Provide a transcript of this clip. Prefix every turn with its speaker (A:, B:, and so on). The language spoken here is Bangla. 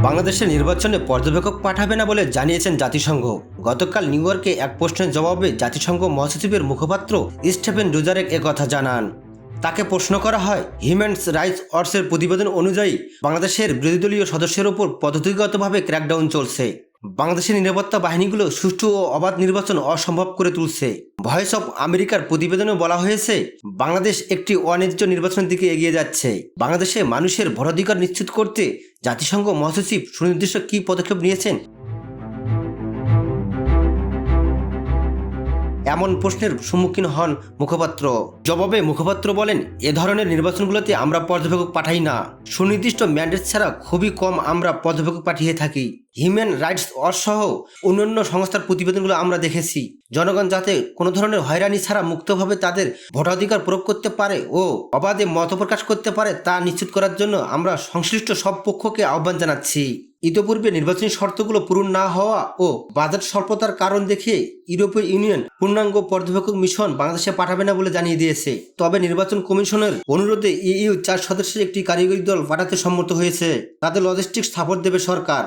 A: বাংলাদেশের নির্বাচনে পর্যবেক্ষক পাঠাবে না বলে জানিয়েছেন জাতিসংঘ। গতকাল নিউ ইয়র্কে এক প্রশ্নের জবাবে জাতিসংঘ মহাসচিবের মুখপাত্র স্টিফেন ডুজারেক একথা জানান। তাকে প্রশ্ন করা হয়, হিউম্যান রাইটস ওয়াচের প্রতিবেদন অনুযায়ী বাংলাদেশের বিরোধী দলীয় সদস্যের ওপর পদ্ধতিগতভাবে ক্র্যাকডাউন চলছে। বাংলাদেশের নিরাপত্তা বাহিনীগুলো সুষ্ঠু ও অবাধ নির্বাচন অসম্ভব করে তুলছে। ভয়েস অব আমেরিকার প্রতিবেদনে বলা হয়েছে, বাংলাদেশ একটি অন্যায্য নির্বাচনের দিকে এগিয়ে যাচ্ছে। বাংলাদেশে মানুষের ভোটাধিকার নিশ্চিত করতে জাতিসংঘ মহাসচিব সুনির্দিষ্ট কী পদক্ষেপ নিয়েছেন, এমন প্রশ্নের সম্মুখীন হন মুখপাত্র। জবাবে মুখপাত্র বলেন, এ ধরনের নির্বাচনগুলোতে আমরা পর্যবেক্ষক পাঠাই না। সুনির্দিষ্ট ম্যান্ডেট ছাড়া খুবই কম আমরা পর্যবেক্ষক পাঠিয়ে থাকি। হিউম্যান রাইটস ওয়াচ সহ অন্যান্য সংস্থার প্রতিবেদনগুলো আমরা দেখেছি। জনগণ যাতে কোনো ধরনের হয়রানি ছাড়া মুক্তভাবে তাদের ভোটাধিকার প্রয়োগ করতে পারে ও অবাধে মত প্রকাশ করতে পারে তা নিশ্চিত করার জন্য আমরা সংশ্লিষ্ট সব পক্ষকে আহ্বান জানাচ্ছি। ইতিপূর্বে নির্বাচনী শর্তগুলো পূরণ না হওয়া ও বাজেট স্বল্পতার কারণ দেখিয়ে ইউরোপীয় ইউনিয়ন পূর্ণাঙ্গ পর্যবেক্ষক মিশন বাংলাদেশে পাঠাবে না বলে জানিয়ে দিয়েছে। তবে নির্বাচন কমিশনের অনুরোধে ইইউ 4 সদস্যের একটি কারিগরি দল পাঠাতে সম্মত হয়েছে। তাদের লজিস্টিক্স সাপোর্ট দেবে সরকার।